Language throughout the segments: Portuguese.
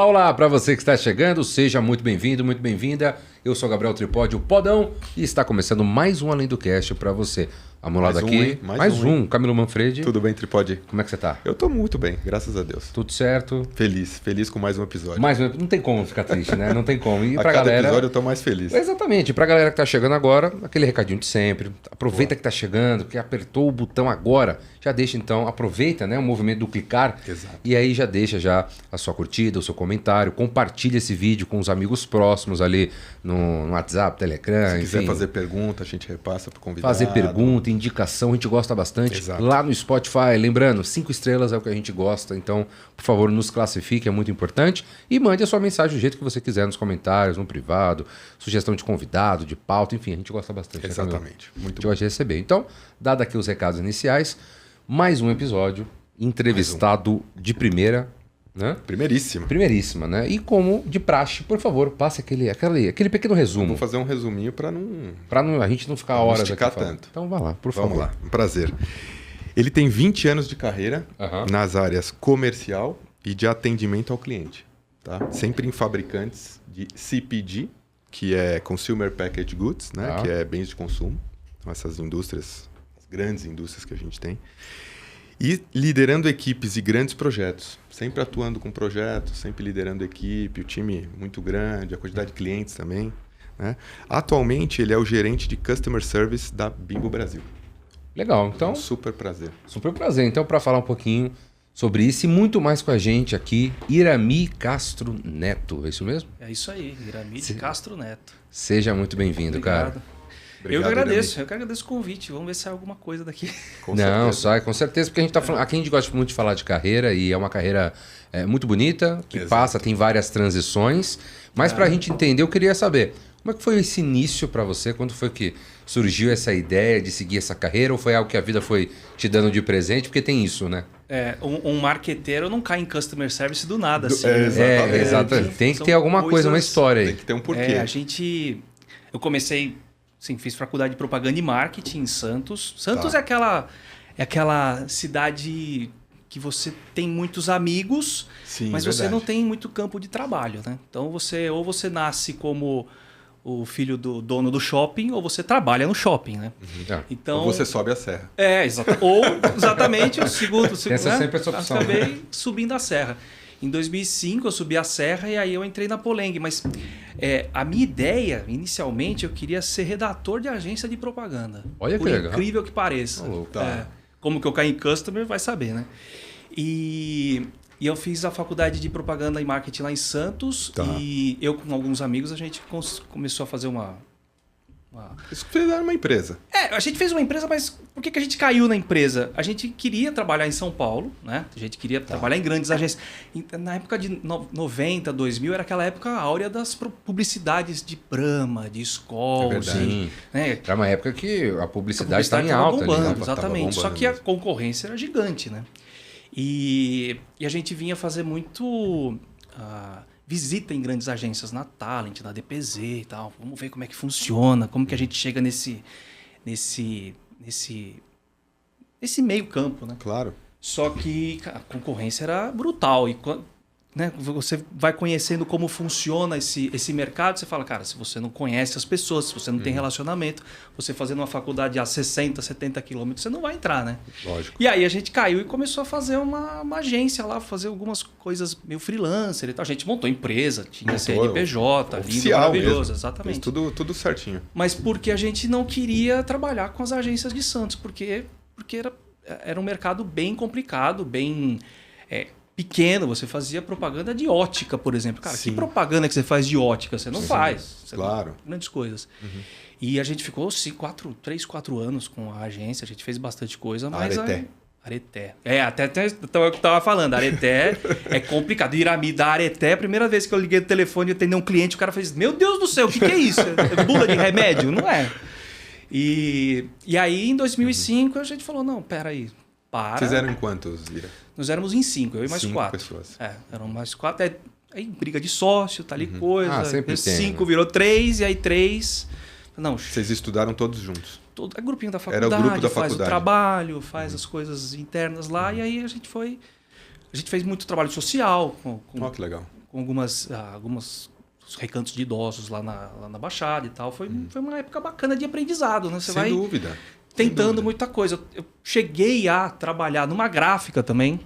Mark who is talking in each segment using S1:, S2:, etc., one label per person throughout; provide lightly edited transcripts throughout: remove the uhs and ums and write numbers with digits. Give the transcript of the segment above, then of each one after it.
S1: Olá, olá, para você que está chegando, seja muito bem-vindo, muito bem-vinda. Eu sou Gabriel Tripodi, o Podão, e está começando mais um Além do Cast para você. Ao meu lado aqui, mais um, Camilo Manfredi.
S2: Tudo bem, Tripodi?
S1: Como é que você tá?
S2: Eu tô muito bem, graças a Deus.
S1: Tudo certo?
S2: Feliz com mais um episódio.
S1: Não tem como ficar triste, né? Não tem como. E
S2: a
S1: pra
S2: cada
S1: galera...
S2: episódio eu tô mais feliz.
S1: Exatamente. Pra galera que tá chegando agora, aquele recadinho de sempre. Aproveita que tá chegando, que apertou o botão agora. Já deixa então, aproveita, né, o movimento do clicar.
S2: Exato.
S1: E aí já deixa já a sua curtida, o seu comentário. Compartilha esse vídeo com os amigos próximos ali no WhatsApp, Telegram,
S2: Se
S1: enfim.
S2: quiser fazer pergunta, a gente repassa pro convidado.
S1: Fazer pergunta, indicação, a gente gosta bastante.
S2: Exato.
S1: Lá no Spotify, lembrando, 5 estrelas é o que a gente gosta, então, por favor, nos classifique, é muito importante. E mande a sua mensagem do jeito que você quiser, nos comentários, no privado, sugestão de convidado, de pauta, enfim, a gente gosta bastante.
S2: Exatamente.
S1: Né, a gente gosta de receber. Então, dado aqui os recados iniciais, mais um episódio, entrevistado de primeira, né? Primeiríssima, né? E como de praxe, por favor, passe aquele pequeno resumo.
S2: Vou fazer um resuminho para
S1: a gente não ficar horas aqui
S2: esticar
S1: falando.
S2: tanto.
S1: Então vai lá, por favor.
S2: Vamos lá, um prazer. Ele tem 20 anos de carreira nas áreas comercial e de atendimento ao cliente. Tá? Sempre em fabricantes de CPG, que é Consumer Packaged Goods, né? Que é bens de consumo. Então, essas indústrias, as grandes indústrias que a gente tem. E liderando equipes e grandes projetos. Sempre atuando com projetos, sempre liderando equipe, o time muito grande, a quantidade de clientes também. Né? Atualmente, ele é o gerente de Customer Service da Bimbo Brasil.
S1: Legal, então...
S2: Super prazer.
S1: Super prazer. Então, para falar um pouquinho sobre isso e muito mais com a gente aqui, Irami Castro Neto, é isso mesmo?
S3: É isso aí, Irami de Castro Neto.
S1: Seja muito bem-vindo, cara.
S2: Obrigado,
S3: eu que agradeço o convite. Vamos ver se sai alguma coisa daqui.
S1: Sai, com certeza, porque a gente tá falando, aqui a gente gosta muito de falar de carreira e é uma carreira muito bonita, que passa, tem várias transições, mas para a gente entender, eu queria saber, como é que foi esse início para você? Quando foi que surgiu essa ideia de seguir essa carreira ou foi algo que a vida foi te dando de presente? Porque tem isso, né?
S3: Um marqueteiro não cai em customer service do nada, assim.
S1: Exatamente. Tem que ter alguma coisa, uma história aí.
S2: Tem que ter um porquê.
S3: Eu comecei... Sim, fiz faculdade de propaganda e marketing em Santos. Santos é aquela cidade que você tem muitos amigos, mas você não tem muito campo de trabalho, né? Então você nasce como o filho do dono do shopping ou você trabalha no shopping, né? Então,
S2: ou você sobe a serra.
S3: Exatamente o segundo,
S1: Essa sempre essa opção.
S3: Acabei subindo a serra. Em 2005 eu subi a serra e aí eu entrei na Poleng, mas a minha ideia, inicialmente, eu queria ser redator de agência de propaganda.
S1: Olha que legal.
S3: Por incrível que pareça. Como que eu caí em customer, vai saber, né? E eu fiz a faculdade de propaganda e marketing lá em Santos e eu com alguns amigos a gente começou a fazer
S2: Isso fizeram uma empresa.
S3: A gente fez uma empresa, mas por que a gente caiu na empresa? A gente queria trabalhar em São Paulo, né? A gente queria trabalhar em grandes agências. Na época de 90, 2000, era aquela época áurea das publicidades de Brahma, de Skol.
S1: Né? Era uma época que a publicidade estava em alta.
S3: Bombando, exatamente. Só que a concorrência era gigante, né? E a gente vinha fazer muito... visita em grandes agências na Talent, na DPZ e tal. Vamos ver como é que funciona, como que a gente chega nesse meio campo, né?
S2: Claro.
S3: Só que a concorrência era brutal. E né, você vai conhecendo como funciona esse mercado, você fala, cara, se você não conhece as pessoas, se você não tem relacionamento, você fazendo uma faculdade a 60, 70 quilômetros, você não vai entrar, né?
S2: Lógico.
S3: E aí a gente caiu e começou a fazer uma agência lá, fazer algumas coisas meio freelancer e tal. A gente montou empresa, tinha CNPJ, lindo, maravilhoso, mesmo. Exatamente.
S2: Fez tudo certinho.
S3: Mas porque a gente não queria trabalhar com as agências de Santos, porque era um mercado bem complicado, bem... pequeno, você fazia propaganda de ótica, por exemplo. Cara, que propaganda que você faz de ótica? Você não faz.
S2: Claro.
S3: Grandes coisas. E a gente ficou 3, 4 anos com a agência, a gente fez bastante coisa, mas... Areté. Até eu estava falando, Areté é complicado. Irami da Areté, a primeira vez que eu liguei no telefone e atendei um cliente, o cara fez, meu Deus do céu, o que é isso? É bula de remédio? Não é. E aí, em 2005, a gente falou, não, peraí, para.
S2: Vocês eram em quantos, Ira?
S3: Nós éramos em 5, eu e mais 4.
S2: Pessoas.
S3: Eram mais 4. Aí briga de sócio, tá ali coisa.
S1: Sempre
S3: 5 virou 3, e aí 3. Não,
S2: vocês estudaram todos juntos?
S3: É grupinho da faculdade,
S2: era o grupo da
S3: faz
S2: faculdade.
S3: O trabalho, faz as coisas internas lá, e aí a gente fez muito trabalho social
S2: que legal.
S3: alguns recantos de idosos lá na Baixada e tal. Foi uma época bacana de aprendizado, né? Você
S2: Sem
S3: vai
S2: dúvida.
S3: tentando muita coisa. Eu cheguei a trabalhar numa gráfica também.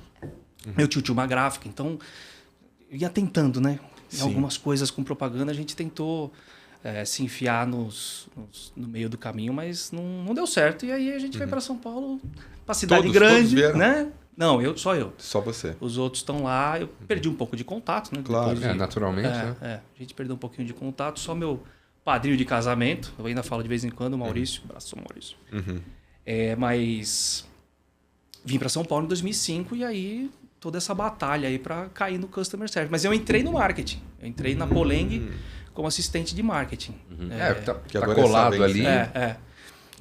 S3: Meu tio tinha uma gráfica, então eu ia tentando, né? Em algumas coisas com propaganda a gente tentou se enfiar no meio do caminho, mas não deu certo. E aí a gente veio para São Paulo, para cidade grande, né? Não, só eu.
S2: Só você.
S3: Os outros estão lá. Eu perdi um pouco de contato, né?
S2: Claro.
S1: Naturalmente, né?
S3: A gente perdeu um pouquinho de contato. Só meu padrinho de casamento, eu ainda falo de vez em quando, o Maurício. Abraço, Maurício. Mas vim para São Paulo em 2005 e aí toda essa batalha aí para cair no Customer Service. Mas eu entrei no marketing. Eu entrei na Poleng como assistente de marketing.
S1: Tá colado ali.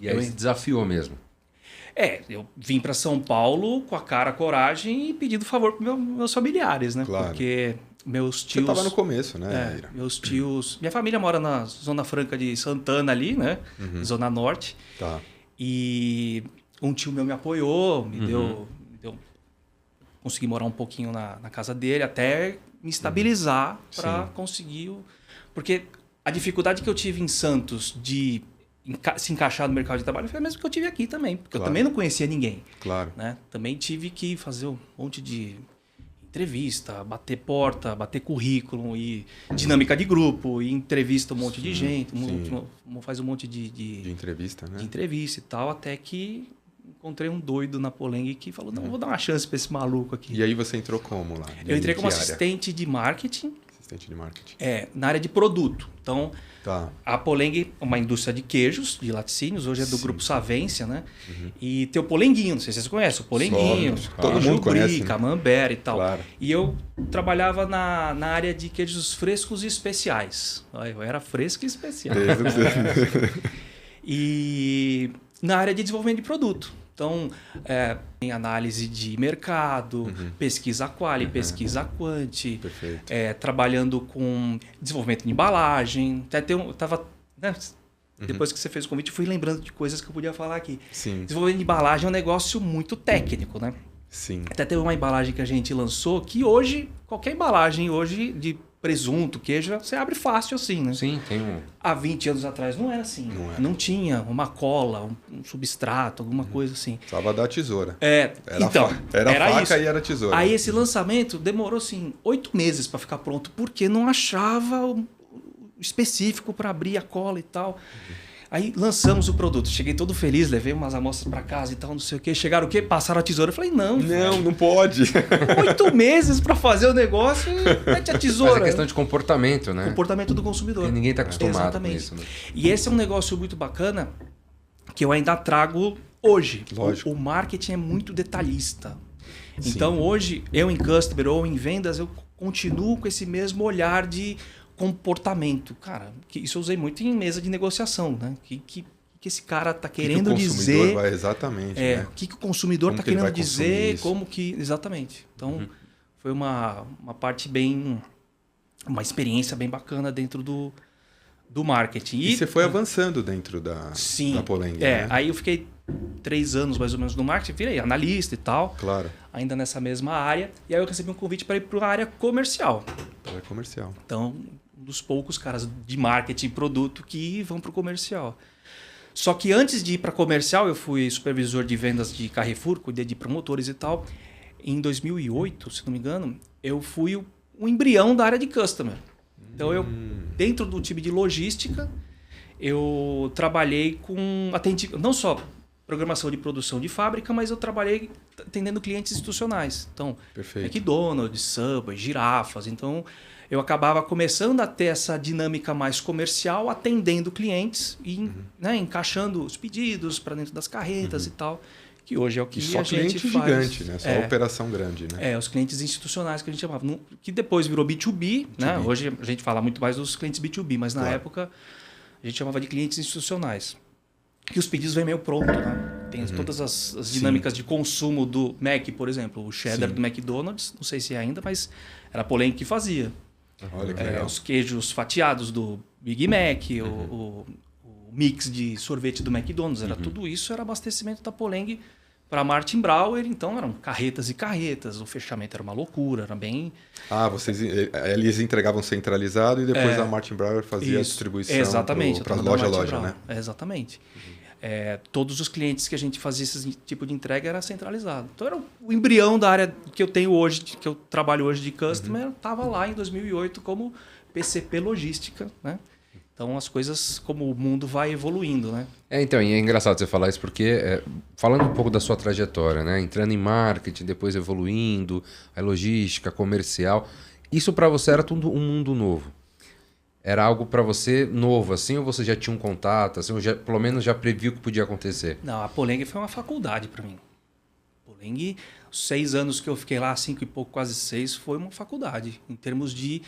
S1: E aí
S3: eu
S1: se desafiou mesmo.
S3: Eu vim para São Paulo com a cara, a coragem e pedindo favor para meus familiares, né?
S2: Claro.
S3: Porque meus tios...
S2: Você estava no começo, né, Ira?
S3: Meus tios... Minha família mora na Zona Franca de Santana ali, né? Zona Norte.
S2: Tá.
S3: E um tio meu me apoiou, me deu... Consegui morar um pouquinho na casa dele até me estabilizar para conseguir... Porque a dificuldade que eu tive em Santos de se encaixar no mercado de trabalho foi a mesma que eu tive aqui também. Porque eu também não conhecia ninguém.
S2: Claro.
S3: Né? Também tive que fazer um monte de entrevista, bater porta, bater currículo, e dinâmica de grupo, e entrevista um monte de gente. Faz um monte de
S2: entrevista, né?
S3: De entrevista e tal, até que encontrei um doido na Poleng que falou, não, vou dar uma chance para esse maluco aqui.
S2: E aí você entrou como lá?
S3: Eu entrei como assistente de marketing.
S2: Assistente de marketing.
S3: Na área de produto. Então,
S2: tá.
S3: A Poleng é uma indústria de queijos, de laticínios, hoje é do grupo Savência, né? E tem o Polenguinho, não sei se vocês conhecem, o Polenguinho,
S2: todo mundo conhece, né?
S3: Camembert e tal.
S2: Claro.
S3: E eu trabalhava na área de queijos frescos e especiais. Eu era fresco e especial. E na área de desenvolvimento de produto. Então, tem análise de mercado, pesquisa quali, pesquisa quanti, trabalhando com desenvolvimento de embalagem. Até eu estava... Né, depois que você fez o convite, eu fui lembrando de coisas que eu podia falar aqui.
S2: Sim.
S3: Desenvolvimento de embalagem é um negócio muito técnico, né?
S2: Sim.
S3: Até teve uma embalagem que a gente lançou que hoje, qualquer embalagem hoje de presunto, queijo, você abre fácil assim, né?
S1: Sim, tem um...
S3: Há 20 anos atrás não era assim. Não tinha uma cola, um substrato, alguma coisa assim.
S2: Precisava da tesoura.
S3: Era
S2: faca
S3: isso.
S2: E era tesoura.
S3: Aí esse lançamento demorou assim 8 meses para ficar pronto, porque não achava o específico para abrir a cola e tal. Aí lançamos o produto. Cheguei todo feliz, levei umas amostras para casa e tal, não sei o quê. Chegaram o quê? Passaram a tesoura. Eu falei, não.
S2: Não pode.
S3: 8 meses para fazer o negócio e mete a tesoura.
S1: Mas é questão de comportamento, né?
S3: Comportamento do consumidor.
S1: E ninguém está acostumado
S3: Exatamente.
S1: com isso. Né?
S3: E esse é um negócio muito bacana que eu ainda trago hoje.
S2: Lógico.
S3: O marketing é muito detalhista.
S2: Sim.
S3: Então hoje, eu em customer ou em vendas, eu continuo com esse mesmo olhar de comportamento. Cara, isso eu usei muito em mesa de negociação, né? Que esse cara está querendo dizer...
S2: Vai exatamente.
S3: O que o consumidor está querendo dizer, como que... Exatamente. Então, foi uma parte bem... Uma experiência bem bacana dentro do marketing.
S2: E você foi avançando dentro da Poleng, né?
S3: Aí eu fiquei 3 anos mais ou menos no marketing, virei analista e tal.
S2: Claro.
S3: Ainda nessa mesma área. E aí eu recebi um convite para ir para a área comercial.
S2: Área comercial.
S3: Então, um dos poucos caras de marketing e produto que vão para o comercial. Só que antes de ir para comercial, eu fui supervisor de vendas de Carrefour, cuidei de promotores e tal. Em 2008, se não me engano, eu fui o embrião da área de customer. Então, eu, dentro do time de logística, eu trabalhei com não só programação de produção de fábrica, mas eu trabalhei atendendo clientes institucionais. Então, McDonald's, Subway, girafas. Então, eu acabava começando a ter essa dinâmica mais comercial, atendendo clientes e encaixando os pedidos para dentro das carretas e tal. Que hoje é o que
S2: só
S3: a gente
S2: cliente
S3: faz.
S2: Gigante, né? Só operação grande, né?
S3: Os clientes institucionais que a gente chamava. Que depois virou B2B, né? Hoje a gente fala muito mais dos clientes B2B, mas na época a gente chamava de clientes institucionais. Que os pedidos vêm meio pronto, né? Tem todas as dinâmicas de consumo do Mac, por exemplo. O cheddar do McDonald's, não sei se é ainda, mas era a Poleng que fazia.
S2: Olha que legal.
S3: Os queijos fatiados do Big Mac, o mix de sorvete do McDonald's. Tudo isso era abastecimento da Poleng para Martin Brauer, então eram carretas e carretas, o fechamento era uma loucura, era bem...
S2: eles entregavam centralizado e depois a Martin Brauer fazia a distribuição para loja, né?
S3: Exatamente. Todos os clientes que a gente fazia esse tipo de entrega era centralizado. Então era o embrião da área que eu tenho hoje, que eu trabalho hoje de customer, estava lá em 2008 como PCP Logística, né? Então, as coisas, como o mundo vai evoluindo, né?
S1: Então, e é engraçado você falar isso porque, falando um pouco da sua trajetória, né? Entrando em marketing, depois evoluindo, a logística, comercial, isso para você era tudo um mundo novo? Era algo para você novo, assim, ou você já tinha um contato, assim, ou pelo menos já previu que podia acontecer?
S3: Não, a Poleng foi uma faculdade para mim. Poleng, os 6 anos que eu fiquei lá, 5 e pouco, quase 6, foi uma faculdade. Em termos de...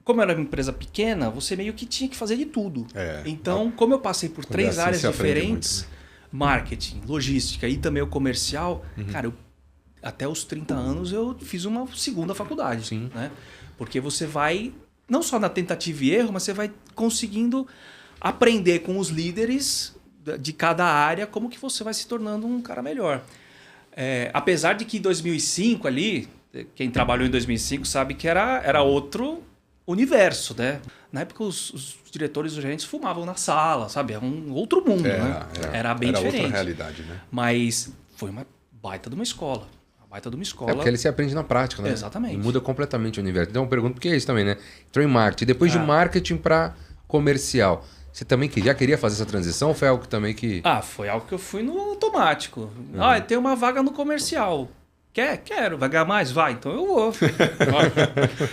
S3: Como era uma empresa pequena, você meio que tinha que fazer de tudo. Então, como eu passei por 3 áreas diferentes, muito, né? Marketing, logística e também o comercial, cara, até os 30 anos eu fiz uma segunda faculdade.
S1: Sim.
S3: Né? Porque você vai, não só na tentativa e erro, mas você vai conseguindo aprender com os líderes de cada área como que você vai se tornando um cara melhor. Apesar de que em 2005 ali, quem trabalhou em 2005 sabe que era outro universo, né? Na época os diretores e os gerentes fumavam na sala, sabe? Era um outro mundo, né? Era bem diferente.
S2: Era outra realidade, né?
S3: Mas foi uma baita de uma escola.
S1: Porque ele se aprende na prática, né?
S3: Exatamente.
S1: E muda completamente o universo. Então eu pergunto, porque é isso também, né? Entrou em marketing. Depois de marketing para comercial. Você também já queria fazer essa transição ou foi algo que também que...
S3: Foi algo que eu fui no automático. Tem uma vaga no comercial. Quero. Vai ganhar mais? Vai. Então eu vou.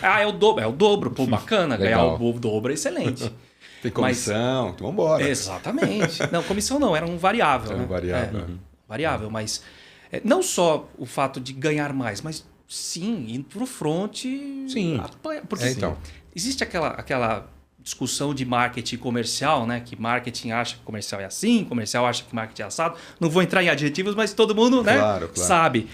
S3: É o dobro. É o dobro. Pô, bacana.
S1: Legal.
S3: Ganhar o dobro é excelente.
S2: Tem comissão, então vamos embora.
S3: Exatamente. Não, comissão não. Era um variável.
S2: Era um variável.
S3: Variável, mas... não só o fato de ganhar mais, mas sim, indo pro front...
S1: Sim.
S3: Porque
S1: então.
S3: Existe aquela discussão de marketing comercial, né? Que marketing acha que comercial é assim, comercial acha que marketing é assado. Não vou entrar em adjetivos, mas todo mundo, né, sabe.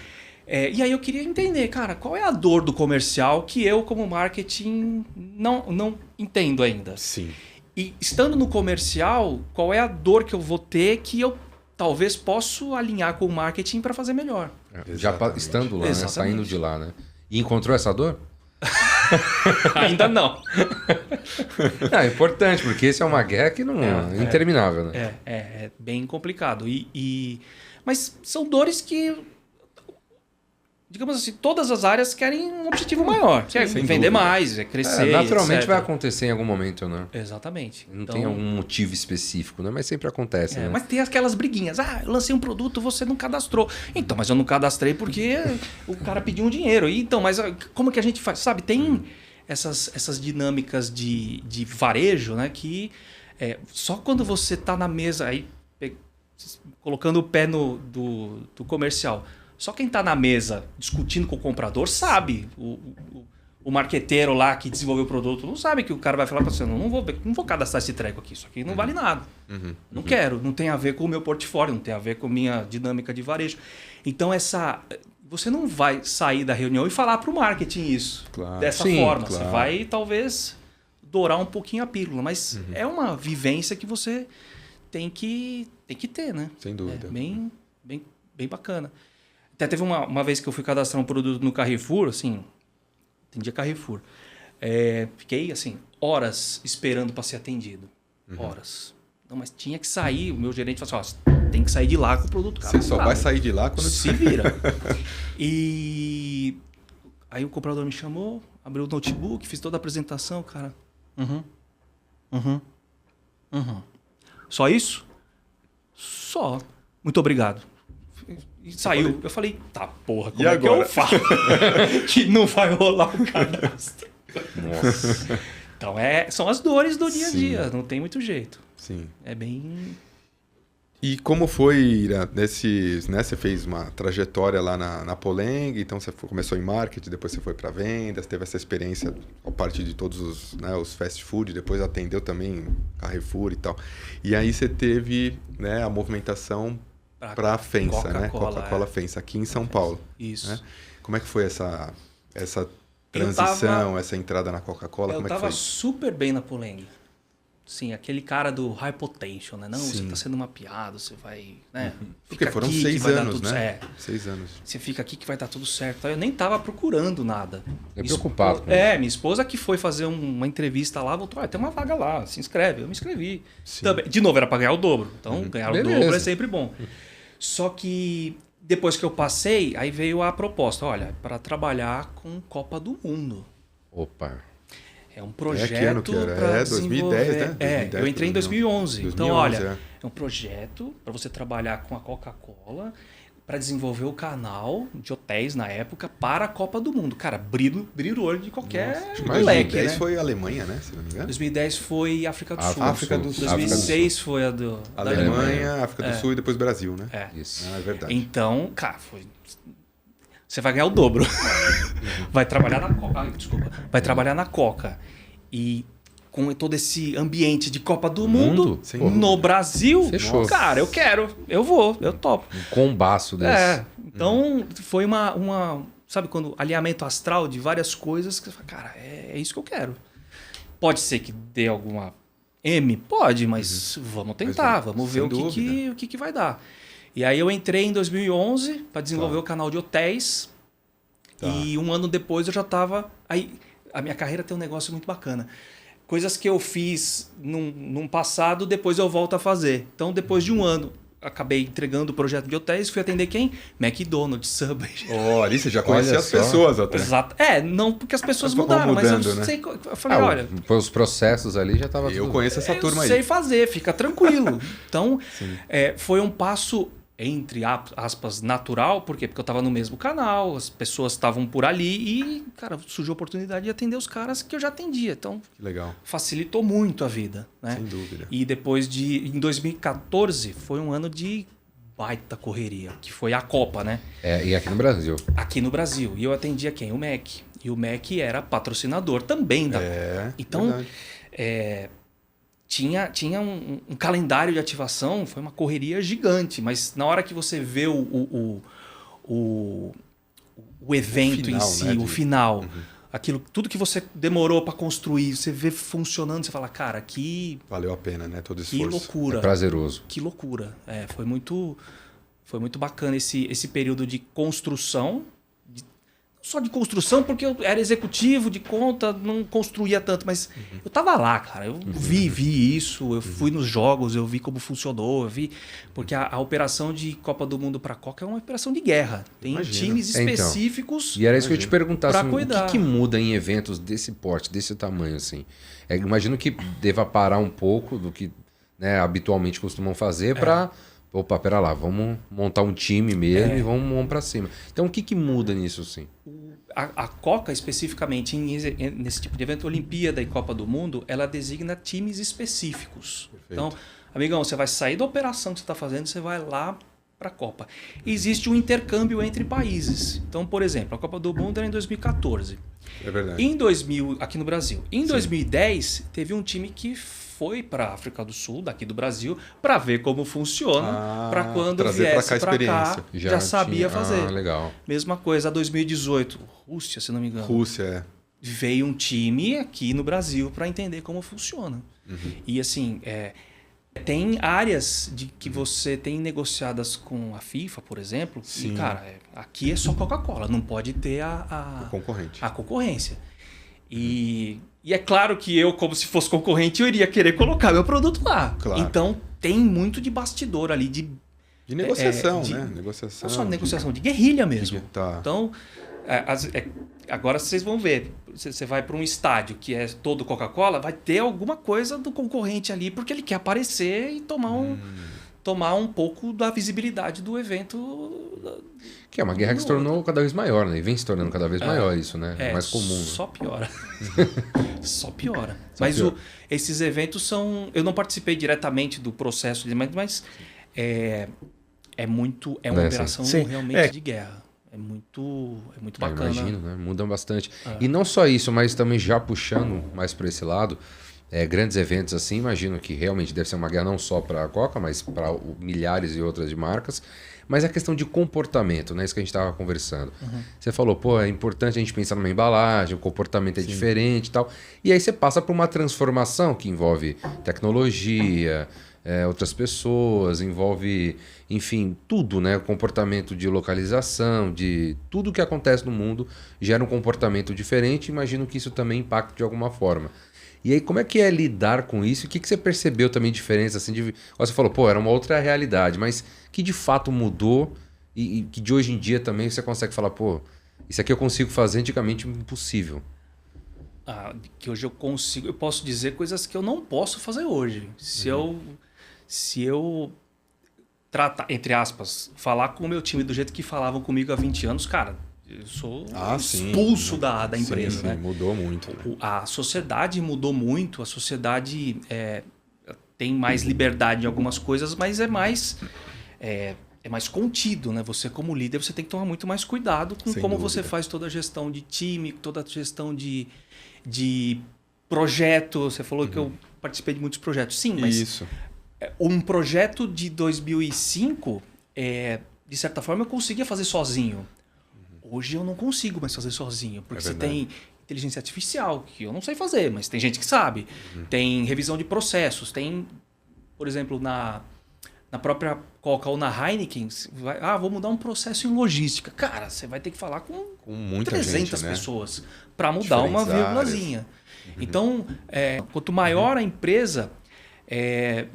S3: E aí eu queria entender, cara, qual é a dor do comercial que eu, como marketing, não entendo ainda.
S2: Sim.
S3: E estando no comercial, qual é a dor que eu vou ter que eu talvez possa alinhar com o marketing para fazer melhor.
S1: Já estando lá, né? Saindo de lá, né? E encontrou essa dor?
S3: Ainda não.
S1: É importante, porque esse é uma guerra que não é interminável, né?
S3: É bem complicado. Mas são dores que, digamos assim, todas as áreas querem um objetivo maior. Quer vender mais, crescer,
S1: naturalmente
S3: etc.
S1: vai acontecer em algum momento, né?
S3: Exatamente.
S1: Não tem algum motivo específico, né? Mas sempre acontece, né?
S3: Mas tem aquelas briguinhas. Eu lancei um produto, você não cadastrou. Então, mas eu não cadastrei porque o cara pediu um dinheiro. Então, mas como que a gente faz? Sabe, tem essas dinâmicas de varejo, né? Que só quando você está na mesa, aí colocando o pé do comercial... Só quem está na mesa discutindo com o comprador sabe. O marqueteiro lá que desenvolveu o produto não sabe que o cara vai falar para você, não vou cadastrar esse treco aqui, isso aqui não vale nada. Não quero, não tem a ver com o meu portfólio, não tem a ver com a minha dinâmica de varejo. Então você não vai sair da reunião e falar para o marketing isso dessa forma. Claro. Você vai talvez dourar um pouquinho a pílula, mas é uma vivência que você tem que ter, né?
S2: Sem dúvida.
S3: Bem bacana. Até teve uma vez que eu fui cadastrar um produto no Carrefour, assim, atendi a Carrefour. Fiquei, assim, horas esperando para ser atendido. Horas. Não, mas tinha que sair, o meu gerente falou assim, tem que sair de lá com o produto.
S2: Você só vai sair de lá quando...
S3: Se vira. E aí o comprador me chamou, abriu o notebook, fiz toda a apresentação, cara. Só isso? Só. Muito obrigado. E saiu. Eu falei, tá, porra, como é que eu falo? Que não vai rolar o cadastro.
S1: Nossa.
S3: Então, são as dores do dia a dia, não tem muito jeito.
S2: Sim.
S3: É bem...
S2: E como foi você fez uma trajetória lá na Poleng, então você começou em marketing, depois você foi para vendas, teve essa experiência a parte de todos os fast food, depois atendeu também Carrefour e tal. E aí você teve a movimentação para a FEMSA, né? Coca-Cola FEMSA, aqui em São Paulo.
S3: Isso.
S2: Né? Como é que foi essa transição, essa entrada na Coca-Cola?
S3: Eu estava super bem na Poleng. Sim, aquele cara do high potential, né? Não, você tá sendo mapeado, você vai... Né?
S2: Porque foram 6 anos, né?
S3: Certo.
S2: 6 anos.
S3: Você fica aqui que vai dar tudo certo. Eu nem tava procurando nada.
S1: É preocupado com
S3: minha esposa que foi fazer uma entrevista lá, voltou, tem uma vaga lá, se inscreve. Eu me inscrevi. Também, de novo, era para ganhar o dobro. Então, ganhar o dobro é sempre bom. Só que depois que eu passei, aí veio a proposta. Olha, para trabalhar com Copa do Mundo.
S1: Opa!
S3: É um projeto para
S2: 2010, né? 2010,
S3: eu entrei em 2011. Então, olha, é um projeto para você trabalhar com a Coca-Cola para desenvolver o canal de hotéis na época para a Copa do Mundo. Cara, brilha o olho de qualquer moleque,
S2: 2010 foi a Alemanha, né? Se não me engano.
S3: 2010 foi África do Sul.
S2: África do Sul.
S3: 2006 foi a da
S2: Alemanha, África do Sul e depois Brasil, né?
S1: Isso.
S2: É verdade.
S3: Então, cara, você vai ganhar o dobro. Vai trabalhar na Coca. Vai trabalhar na Coca. E com todo esse ambiente de Copa do Mundo no Brasil,
S1: fechou.
S3: Cara, eu quero, eu vou, eu topo.
S1: Um combaço desse.
S3: Então foi uma... Sabe quando alinhamento astral de várias coisas que você fala, cara, é isso que eu quero. Pode ser que dê alguma M? Pode, mas vamos tentar, vamos ver o que vai dar. E aí eu entrei em 2011 para desenvolver o canal de hotéis. E um ano depois eu já estava... Aí a minha carreira tem um negócio muito bacana. Coisas que eu fiz num passado, depois eu volto a fazer. Então, depois de um ano, acabei entregando o projeto de hotéis. Fui atender quem? McDonald's, Subway.
S2: Ali você já conhecia as pessoas até.
S3: Exato. Não porque as pessoas mudaram,
S2: mudando,
S3: mas eu sei... Eu falei, olha...
S1: Os processos ali já estavam...
S2: Eu conheço essa turma aí.
S3: Eu sei fazer, fica tranquilo. Então, foi um passo... entre aspas, natural. Por quê? Porque eu estava no mesmo canal, as pessoas estavam por ali e, cara, surgiu a oportunidade de atender os caras que eu já atendia. Então,
S2: que legal.
S3: Facilitou muito a vida, né?
S2: Sem dúvida.
S3: E depois em 2014, foi um ano de baita correria, que foi a Copa, né?
S1: E aqui no Brasil?
S3: Aqui no Brasil. E eu atendia quem? O MEC. E o MEC era patrocinador também da Copa. Então, tinha um calendário de ativação, foi uma correria gigante, mas na hora que você vê o evento final, em si, né? O final, tudo que você demorou para construir, você vê funcionando, você fala, cara,
S2: valeu a pena, né? Todo esforço.
S3: Que loucura.
S1: É prazeroso.
S3: Que loucura. Foi muito bacana esse período de construção. Só de construção, porque eu era executivo de conta, não construía tanto, mas eu tava lá, cara. Eu vi isso, eu fui nos jogos, eu vi como funcionou, eu vi. Porque a operação de Copa do Mundo para Coca é uma operação de guerra. Tem times específicos.
S1: E era isso que eu te perguntar, assim,
S3: cuidar.
S1: O que muda em eventos desse porte, desse tamanho, assim? Imagino que deva parar um pouco do que, né, habitualmente costumam fazer para... Opa, pera lá, vamos montar um time mesmo e vamos para cima. Então, o que muda nisso, assim?
S3: A Coca, especificamente, nesse tipo de evento, Olimpíada e Copa do Mundo, ela designa times específicos. Perfeito. Então, amigão, você vai sair da operação que você está fazendo, você vai lá para a Copa. Existe um intercâmbio entre países. Então, por exemplo, a Copa do Mundo era em 2014.
S2: É verdade.
S3: Aqui no Brasil. Em 2010, teve um time que foi para a África do Sul, daqui do Brasil, para ver como funciona, para quando viesse para cá, já sabia fazer.
S1: Legal.
S3: Mesma coisa, 2018, Rússia, se não me engano.
S2: Rússia,
S3: Veio um time aqui no Brasil para entender como funciona. E assim, tem áreas que você tem negociadas com a FIFA, por exemplo, e, cara, aqui é só Coca-Cola, não pode ter a concorrência. E é claro que eu, como se fosse concorrente, eu iria querer colocar meu produto lá.
S2: Claro.
S3: Então, tem muito de bastidor ali, de
S2: negociação, né? Negociação.
S3: Não só negociação, de guerrilha mesmo.
S2: Tá.
S3: Então, agora vocês vão ver. Você vai para um estádio que é todo Coca-Cola, vai ter alguma coisa do concorrente ali, porque ele quer aparecer e tomar um pouco da visibilidade do evento.
S1: Que é uma guerra que se tornou cada vez maior, né? E vem se tornando cada vez maior isso, né? É mais comum.
S3: Só piora. Só piora. Mas esses eventos são... Eu não participei diretamente do processo, mas é uma operação realmente de guerra. É muito bacana.
S1: Imagino, né? Mudam bastante. E não só isso, mas também já puxando mais para esse lado, grandes eventos assim, imagino que realmente deve ser uma guerra não só para a Coca, mas para milhares e outras de marcas. Mas a questão de comportamento, né? Isso que a gente estava conversando. Você falou, pô, é importante a gente pensar numa embalagem, o comportamento é diferente e tal. E aí você passa por uma transformação que envolve tecnologia, outras pessoas, envolve, enfim, tudo, né? O comportamento de localização, de tudo que acontece no mundo gera um comportamento diferente. Imagino que isso também impacte de alguma forma. E aí, como é que é lidar com isso? O que você percebeu também diferença? Assim, você falou, pô, era uma outra realidade, mas que de fato mudou e que de hoje em dia também você consegue falar, pô, isso aqui eu consigo fazer, antigamente impossível.
S3: Que hoje eu posso dizer coisas que eu não posso fazer hoje. Se eu tratar, entre aspas, falar com o meu time do jeito que falavam comigo há 20 anos, cara, eu sou expulso da empresa.
S2: Sim,
S3: né?
S2: Mudou muito. Né?
S3: A sociedade mudou muito, a sociedade tem mais liberdade em algumas coisas, mas é mais contido. Né? Você, como líder, você tem que tomar muito mais cuidado com como você faz toda a gestão de time, toda a gestão de projeto. Você falou que eu participei de muitos projetos. Sim, mas um projeto de 2005, de certa forma, eu conseguia fazer sozinho. Hoje eu não consigo mais fazer sozinho, porque você tem inteligência artificial, que eu não sei fazer, mas tem gente que sabe. Tem revisão de processos, tem, por exemplo, na própria Coca ou na Heineken, vou mudar um processo em logística. Cara, você vai ter que falar com
S2: muita
S3: 300
S2: gente,
S3: pessoas para mudar uma vírgulazinha. Então, quanto maior a empresa,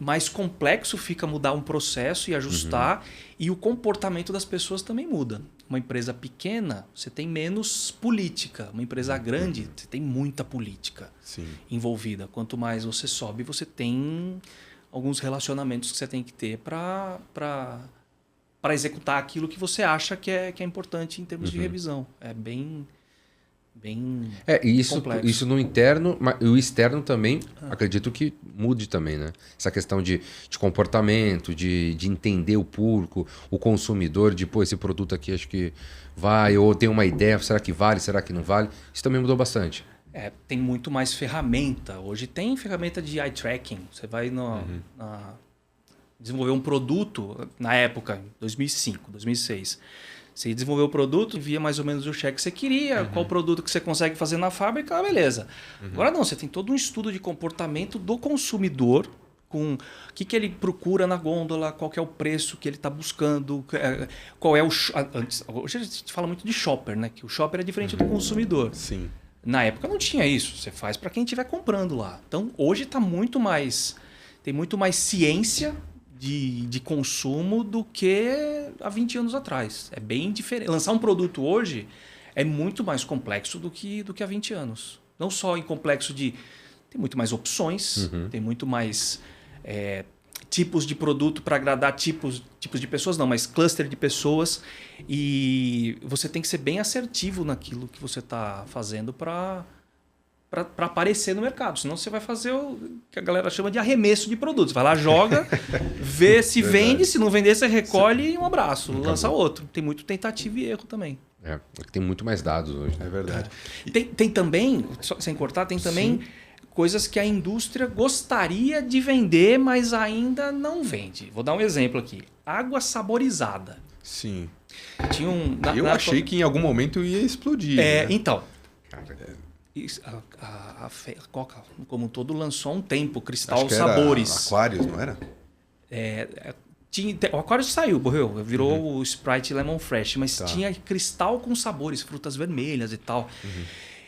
S3: mais complexo fica mudar um processo e ajustar, e o comportamento das pessoas também muda. Uma empresa pequena, você tem menos política. Uma empresa grande, você tem muita política envolvida. Quanto mais você sobe, você tem alguns relacionamentos que você tem que ter para executar aquilo que você acha que é importante em termos de revisão. É bem complexo.
S1: Isso no interno, mas o externo também, acredito que mude também, né? Essa questão de comportamento, de entender o público, o consumidor, de, pô, esse produto aqui acho que vai, ou tem uma ideia, será que vale, será que não vale? Isso também mudou bastante.
S3: Tem muito mais ferramenta. Hoje tem ferramenta de eye tracking. Você vai desenvolver um produto, na época, 2005, 2006. Você desenvolveu o produto, via mais ou menos o cheque que você queria, qual produto que você consegue fazer na fábrica, beleza. Agora não, você tem todo um estudo de comportamento do consumidor, com o que ele procura na gôndola, qual que é o preço que ele está buscando, qual é o... Hoje a gente fala muito de shopper, né? Que o shopper é diferente do consumidor.
S2: Sim.
S3: Na época não tinha isso, você faz para quem estiver comprando lá. Então hoje tem muito mais ciência de consumo do que há 20 anos atrás. É bem diferente. Lançar um produto hoje é muito mais complexo do que há 20 anos. Não só em complexo tem muito mais opções, tem muito mais tipos de produto para agradar tipos de pessoas, não, mas cluster de pessoas. E você tem que ser bem assertivo naquilo que você está fazendo para aparecer no mercado. Senão você vai fazer o que a galera chama de arremesso de produtos. Vai lá, joga, vê se vende, se não vender, você recolhe e um abraço, lança outro. Tem muito tentativa e erro também.
S1: Tem muito mais dados hoje.
S2: É verdade.
S3: Tem também, sem cortar, tem também coisas que a indústria gostaria de vender, mas ainda não vende. Vou dar um exemplo aqui. Água saborizada.
S2: Sim.
S3: Tinha
S2: eu achei que em algum momento ia explodir. Né?
S3: Então... A Coca, como um todo, lançou há um tempo Cristal Sabores.
S2: Aquários, não era?
S3: O Aquários saiu, morreu. Virou o Sprite Lemon Fresh. Mas tinha Cristal com sabores, frutas vermelhas e tal.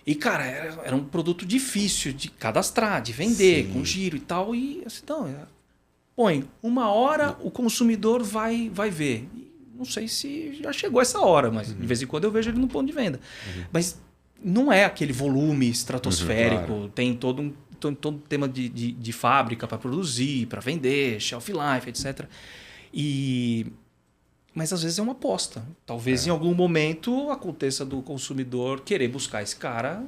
S3: E, cara, era um produto difícil de cadastrar, de vender, com giro e tal. E assim, põe, uma hora o consumidor vai ver. Não sei se já chegou essa hora, mas de vez em quando eu vejo ele no ponto de venda. Mas... não é aquele volume estratosférico, claro. Tem todo um tema de fábrica para produzir, para vender, shelf life, etc. Mas às vezes é uma aposta. Talvez em algum momento aconteça do consumidor querer buscar esse cara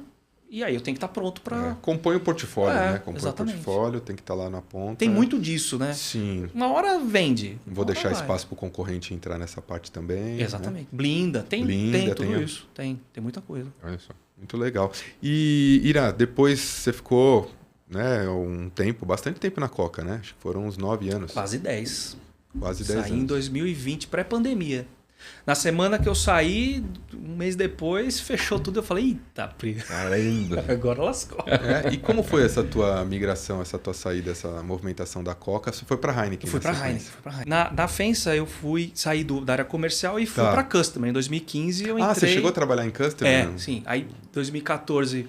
S3: e aí eu tenho que estar pronto para...
S2: Compõe o portfólio, né? Compõe o portfólio, tem que estar lá na ponta.
S3: Tem muito disso, né?
S2: Sim.
S3: Uma hora vende.
S2: Não vou deixar espaço para o concorrente entrar nessa parte também.
S3: Exatamente. Né? Blinda, tem tudo isso. Tem muita coisa.
S2: Olha só. Muito legal. E, Ira, depois você ficou né, bastante tempo na Coca, né? Acho que foram uns 9 anos.
S3: Quase 10.
S2: Quase 10
S3: Saí
S2: anos.
S3: em 2020, pré-pandemia. Na semana que eu saí, um mês depois, fechou tudo. Eu falei, eita,
S1: caramba,
S3: agora lascou.
S2: E como foi essa tua migração, essa tua saída, essa movimentação da Coca? Você foi para a Heineken?
S3: Eu fui para a Heineken. Na FEMSA, eu saí da área comercial e fui para Customer. Em 2015, eu entrei...
S2: Ah, você chegou a trabalhar em Customer?
S3: Sim. Aí, em 2014...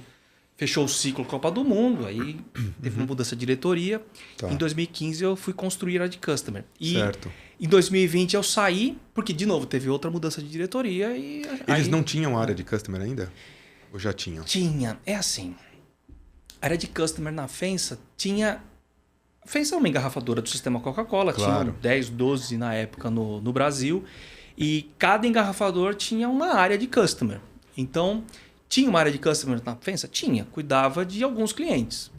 S3: fechou o ciclo Copa do Mundo, aí teve uma mudança de diretoria. Em 2015 eu fui construir a de Customer. E
S2: certo.
S3: Em 2020 eu saí, porque de novo teve outra mudança de diretoria.
S2: Eles não tinham área de Customer ainda? Ou já tinham?
S3: Tinha. É assim, a área de Customer na FEMSA tinha... A FEMSA é uma engarrafadora do sistema Coca-Cola, tinha 10, 12 na época no Brasil. E cada engarrafador tinha uma área de Customer. Então... tinha uma área de Customer na FEMSA? Tinha. Cuidava de alguns clientes.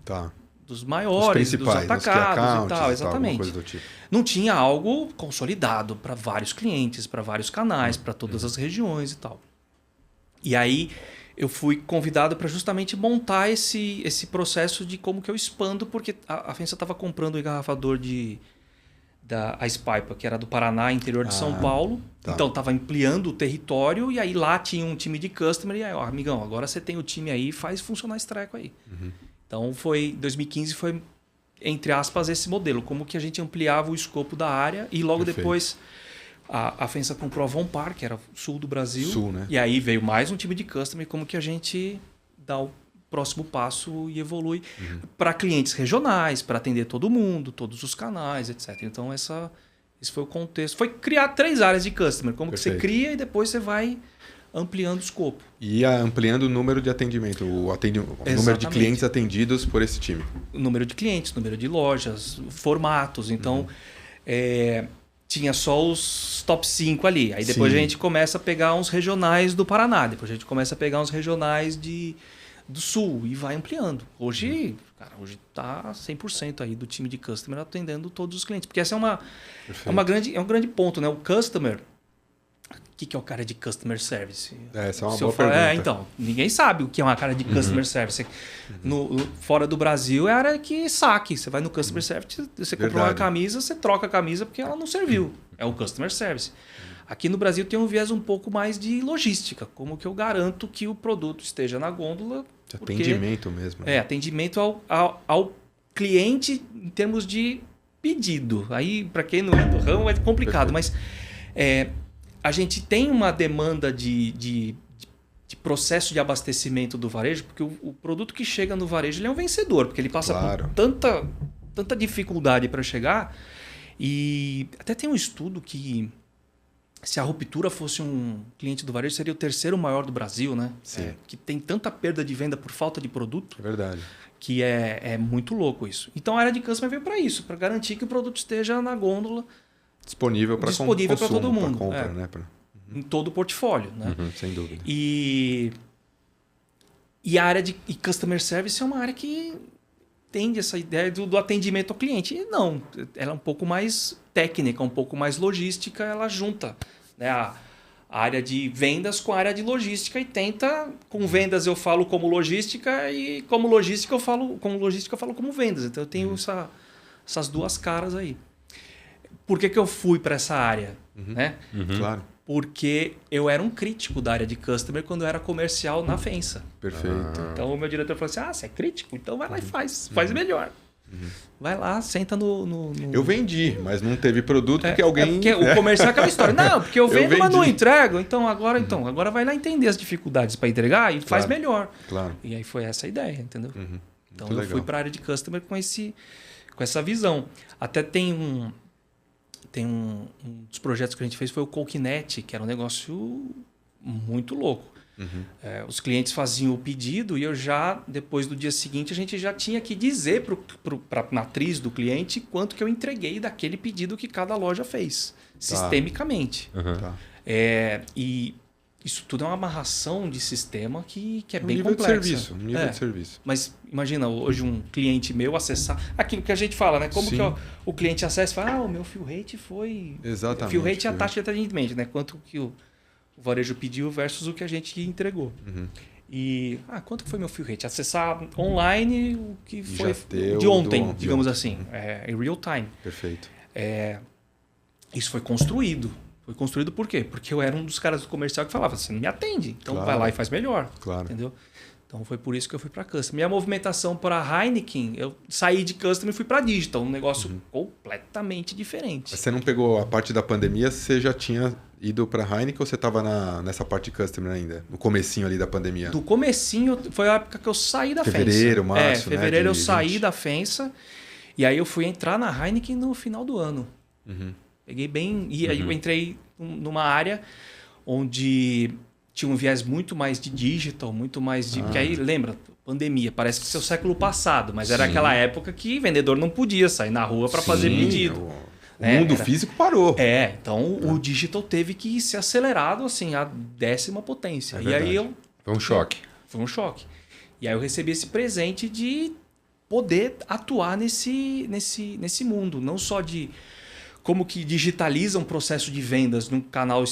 S3: Dos maiores, dos atacados e tal. Exatamente.
S2: Coisa do tipo.
S3: Não tinha algo consolidado para vários clientes, para vários canais, para todas as regiões e tal. E aí eu fui convidado para justamente montar esse processo de como que eu expando, porque a FEMSA estava comprando o engarrafador da Ice Pipe, que era do Paraná, interior de São Paulo. Então, estava ampliando o território e aí lá tinha um time de Customer. E aí, amigão, agora você tem o time aí, faz funcionar esse treco aí. Então, 2015 foi, entre aspas, esse modelo. Como que a gente ampliava o escopo da área e logo depois a FEMSA comprou a Vonpar, que era sul do Brasil.
S2: Sul, né?
S3: E aí veio mais um time de Customer, como que a gente dá o próximo passo e evolui para clientes regionais, para atender todo mundo, todos os canais, etc. Então, esse foi o contexto. Foi criar 3 áreas de Customer. Como que você cria e depois você vai ampliando o escopo.
S2: E ampliando o número de atendimento, o número de clientes atendidos por esse time.
S3: O número de clientes, número de lojas, formatos. Então, tinha só os top 5 ali. Aí depois a gente começa a pegar uns regionais do Paraná. Depois a gente começa a pegar uns regionais do Sul e vai ampliando. Hoje está 100% aí do time de Customer atendendo todos os clientes. Porque essa é um grande ponto, né? O Customer... O que é o cara de Customer Service?
S2: Essa é uma boa pergunta.
S3: Então, ninguém sabe o que é uma cara de Customer Service. Fora do Brasil é a área que saque. Você vai no Customer Service, você comprou uma camisa, você troca a camisa porque ela não serviu. É o Customer Service. Aqui no Brasil tem um viés um pouco mais de logística. Como que eu garanto que o produto esteja na gôndola?
S2: Atendimento mesmo. Né?
S3: Atendimento ao cliente em termos de pedido. Aí, para quem não é do ramo, é complicado. Mas a gente tem uma demanda de processo de abastecimento do varejo, porque o produto que chega no varejo ele é um vencedor, porque ele passa por tanta dificuldade para chegar. E até tem um estudo que se a Ruptura fosse um cliente do varejo, seria o 3º maior do Brasil, né?
S2: Sim.
S3: Que tem tanta perda de venda por falta de produto.
S2: É verdade.
S3: Que é muito louco isso. Então a área de Customer veio para isso, para garantir que o produto esteja na gôndola
S2: disponível para
S3: todo mundo,
S2: compra, né?
S3: Em todo o portfólio, né?
S2: Sem dúvida.
S3: E a área de Customer Service é uma área que tende essa ideia do atendimento ao cliente. E não, ela é um pouco mais técnica, um pouco mais logística, ela junta, né, a área de vendas com a área de logística e tenta, com vendas eu falo como logística e como logística eu falo como vendas. Então eu tenho essas duas caras aí. Por que eu fui para essa área? Né?
S2: Claro.
S3: Porque eu era um crítico da área de Customer quando eu era comercial na FEMSA.
S2: Perfeito.
S3: Então o meu diretor falou assim, você é crítico? Então vai lá e faz melhor. Vai lá, senta no...
S2: Eu vendi, mas não teve produto porque alguém...
S3: Porque o comercial é aquela história. Não, porque eu vendo, mas não entrego. Então agora vai lá entender as dificuldades para entregar e faz melhor.
S2: Claro.
S3: E aí foi essa a ideia, entendeu? Então eu fui para a área de Customer com essa visão. Até tem um dos projetos que a gente fez foi o Coquinet, que era um negócio muito louco. Os clientes faziam o pedido e depois do dia seguinte, a gente já tinha que dizer para a matriz do cliente quanto que eu entreguei daquele pedido que cada loja fez, sistemicamente. E isso tudo é uma amarração de sistema que é bem complexa.
S2: Nível de serviço.
S3: Mas imagina hoje um cliente meu acessar aquilo que a gente fala, né? Como que o cliente acessa e fala, o meu fill rate foi...
S2: Exatamente.
S3: Fill rate é a taxa de atendimento, né? Quanto que o varejo pediu versus o que a gente entregou. E quanto que foi meu fill rate? Acessar online o que foi de ontem, digamos assim, em real time.
S2: Perfeito.
S3: Isso foi construído. Foi construído por quê? Porque eu era um dos caras do comercial que falava, você não me atende, então vai lá e faz melhor.
S2: Claro.
S3: Entendeu? Então foi por isso que eu fui para Custom. Minha movimentação para a Heineken, eu saí de Custom e fui para Digital, um negócio completamente diferente.
S2: Mas você não pegou a parte da pandemia, você já tinha ido para a Heineken ou você estava nessa parte de Customer ainda? No comecinho ali da pandemia?
S3: Do comecinho, foi a época que eu saí da
S2: Fevereiro,
S3: FENSA.
S2: março,
S3: fevereiro eu
S2: 20.
S3: saí da FENSA e aí eu fui entrar na Heineken no final do ano. Peguei bem... E aí eu entrei numa área onde tinha um viés muito mais de digital, muito mais de... Porque aí, lembra, pandemia, parece que isso é o século passado, mas era aquela época que vendedor não podia sair na rua para fazer pedido.
S2: O mundo físico parou.
S3: Então o digital teve que ser acelerado assim, a 10ª potência. E aí
S1: Foi um choque.
S3: Foi um choque. E aí eu recebi esse presente de poder atuar nesse mundo, não só de como que digitaliza um processo de vendas num canal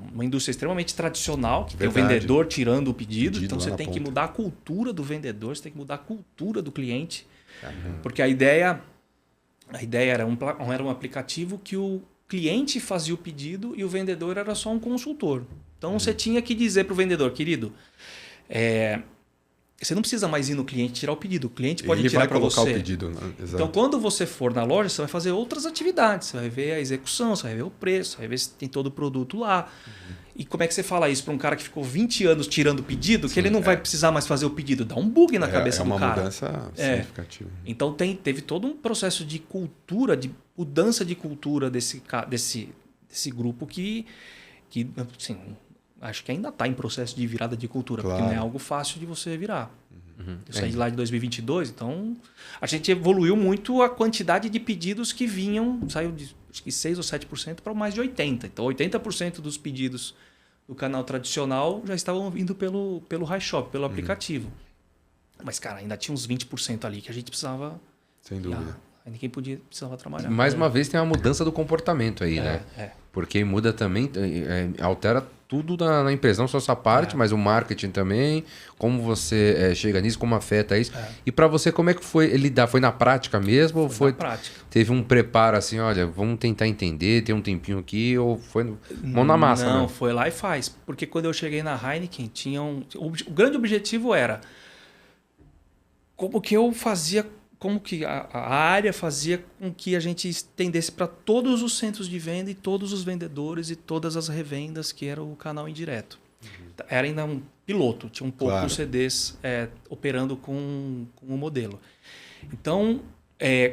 S3: numa indústria extremamente tradicional, que tem o vendedor tirando o pedido. Então você tem que mudar a cultura do vendedor, você tem que mudar a cultura do cliente. Porque a ideia era um aplicativo que o cliente fazia o pedido e o vendedor era só um consultor. Então você tinha que dizer para o vendedor, querido, você não precisa mais ir no cliente tirar o pedido. O cliente pode tirar para você.
S2: Ele vai colocar o pedido. Exato.
S3: Então, quando você for na loja, você vai fazer outras atividades. Você vai ver a execução, você vai ver o preço, você vai ver se tem todo o produto lá. E como é que você fala isso para um cara que ficou 20 anos tirando o pedido, que ele não vai precisar mais fazer o pedido? Dá um bug na cabeça do cara.
S2: É uma mudança significativa.
S3: Então, teve todo um processo de cultura, de mudança de cultura desse grupo que assim, acho que ainda está em processo de virada de cultura, porque não é algo fácil de você virar. Eu saí de lá de 2022, então a gente evoluiu muito a quantidade de pedidos que vinham, saiu de acho que 6 ou 7% para mais de 80%. Então 80% dos pedidos do canal tradicional já estavam vindo pelo HiShop, pelo aplicativo. Mas, cara, ainda tinha uns 20% ali que a gente precisava...
S2: Sem dúvida.
S3: Ninguém precisava trabalhar.
S1: Mais uma vez tem uma mudança do comportamento aí, né? Porque muda também, altera tudo na empresa, não só essa parte, mas o marketing também, como você chega nisso, como afeta isso. E para você, como é que foi lidar? Foi na prática mesmo? Ou foi na prática. Teve um preparo assim, olha, vamos tentar entender, ter um tempinho aqui, ou foi mão na massa?
S3: Não, foi lá e faz. Porque quando eu cheguei na Heineken, o grande objetivo era como que eu fazia... Como que a área fazia com que a gente estendesse para todos os centros de venda e todos os vendedores e todas as revendas, que era o canal indireto. Era ainda um piloto, tinha um poucos CDs operando com o modelo. Então,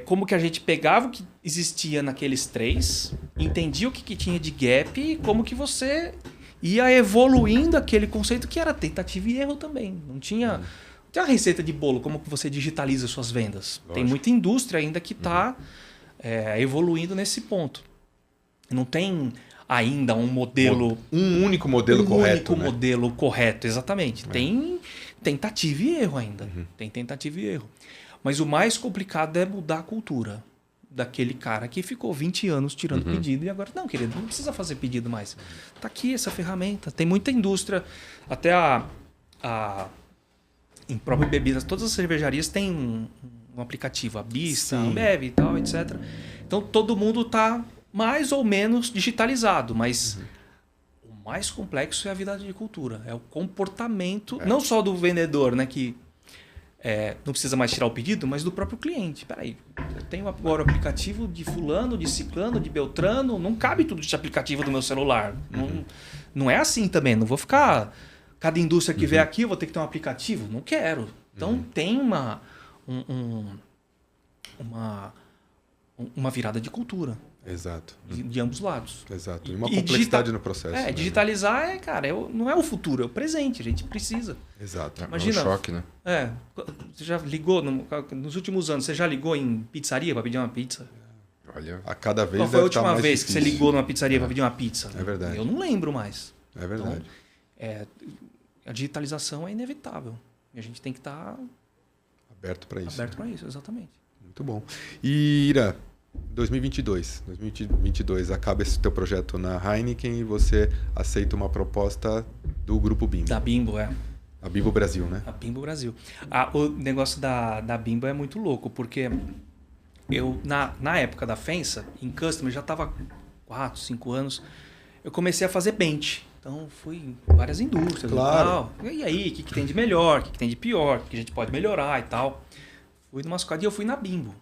S3: como que a gente pegava o que existia naqueles 3, entendia o que tinha de gap e como que você ia evoluindo aquele conceito que era tentativa e erro também. Não tinha... Tem a receita de bolo, como que você digitaliza suas vendas. Lógico. Tem muita indústria ainda que está evoluindo nesse ponto. Não tem ainda um modelo...
S2: Um único modelo correto.
S3: Um único modelo correto, exatamente. Tem tentativa e erro ainda. Tem tentativa e erro. Mas o mais complicado é mudar a cultura daquele cara que ficou 20 anos tirando pedido e agora, não, querido, não precisa fazer pedido mais. Está aqui essa ferramenta. Tem muita indústria, até em próprio bebidas, todas as cervejarias têm um aplicativo, a Bista, a Ambev e tal, etc. Então todo mundo está mais ou menos digitalizado, mas o mais complexo é a virada de cultura, é o comportamento, não só do vendedor, né, que não precisa mais tirar o pedido, mas do próprio cliente. Espera aí, eu tenho agora o aplicativo de fulano, de ciclano, de beltrano, não cabe tudo esse aplicativo do meu celular. Não é assim também, não vou ficar... Cada indústria que vier aqui, eu vou ter que ter um aplicativo? Não quero. Então, tem uma virada de cultura.
S2: Exato.
S3: De ambos lados.
S2: Exato. E uma complexidade no processo.
S3: Né? Digitalizar não é o futuro, é o presente. A gente precisa.
S2: Exato.
S3: Imagina,
S1: é um choque, né?
S3: Você já ligou, nos últimos anos, você já ligou em pizzaria para pedir uma pizza?
S2: Olha, a cada vez
S3: Qual foi a última vez que você ligou numa pizzaria para pedir uma pizza?
S2: É verdade.
S3: Eu não lembro mais.
S2: É verdade.
S3: Então, a digitalização é inevitável. E a gente tem que estar...
S2: Aberto para isso.
S3: Aberto para isso, exatamente.
S2: Muito bom. E, Ira, 2022 acaba esse teu projeto na Heineken e você aceita uma proposta do Grupo Bimbo.
S3: Da Bimbo,
S2: A Bimbo Brasil, né?
S3: A Bimbo Brasil. O negócio da Bimbo é muito louco, porque eu, na época da FENSA, em Customer, já estava 4, 5 anos, eu comecei a fazer bench. Então, fui em várias indústrias e tal. E aí, o que tem de melhor, o que tem de pior, o que a gente pode melhorar e tal. Fui numas quadras e eu fui na Bimbo.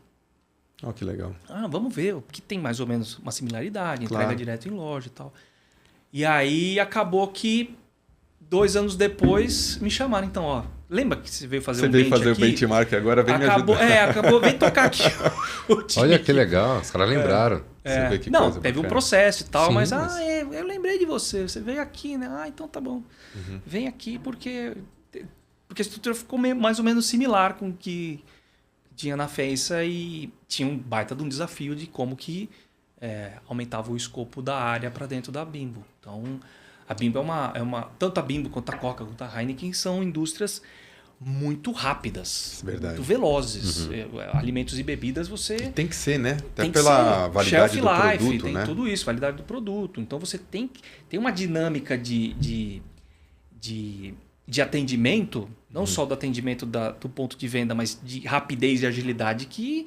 S2: Oh, que legal.
S3: Vamos ver o que tem mais ou menos uma similaridade, entrega direto em loja e tal. E aí, acabou que 2 anos depois me chamaram. Então, ó, lembra que você veio fazer
S2: o benchmark, agora vem me ajudar.
S3: Acabou, vem tocar aqui.
S1: Olha que legal, os caras lembraram.
S2: Você vê que
S3: não,
S2: coisa
S3: teve
S2: bacana.
S3: um processo e tal,
S1: Sim,
S3: mas eu lembrei de você veio aqui, né? Então tá bom. Vem aqui porque a estrutura ficou mais ou menos similar com o que tinha na FENSA e tinha um baita de um desafio de como que aumentava o escopo da área para dentro da Bimbo. Então, a Bimbo tanto a Bimbo quanto a Coca, quanto a Heineken são indústrias muito rápidas,
S2: Verdade.
S3: muito velozes. Alimentos e bebidas
S2: E tem que ser, né? Até pela validade do produto,
S3: tem
S2: né?
S3: tudo isso, validade do produto. Então você tem uma dinâmica de atendimento, não só do atendimento do ponto de venda, mas de rapidez e agilidade que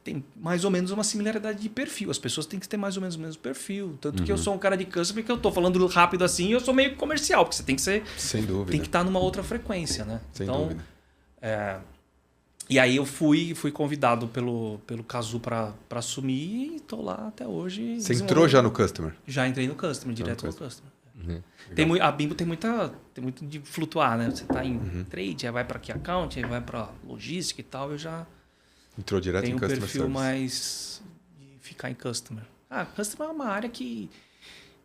S3: tem mais ou menos uma similaridade de perfil. As pessoas têm que ter mais ou menos o mesmo perfil. Tanto que eu sou um cara de customer que eu tô falando rápido assim, eu sou meio comercial, porque você tem que ser...
S2: Sem dúvida.
S3: Tem que estar numa outra frequência, né?
S2: Sem dúvida.
S3: E aí eu fui convidado pelo Cazu para assumir e tô lá até hoje.
S2: Você entrou já no customer?
S3: Já entrei no customer, direto no customer. A Bimbo tem muito de flutuar, né? Você tá em trade, aí vai para key account, aí vai para logística e tal, eu já...
S2: Entrou direto em customer
S3: perfil
S2: service.
S3: mais de ficar em customer. Customer é uma área que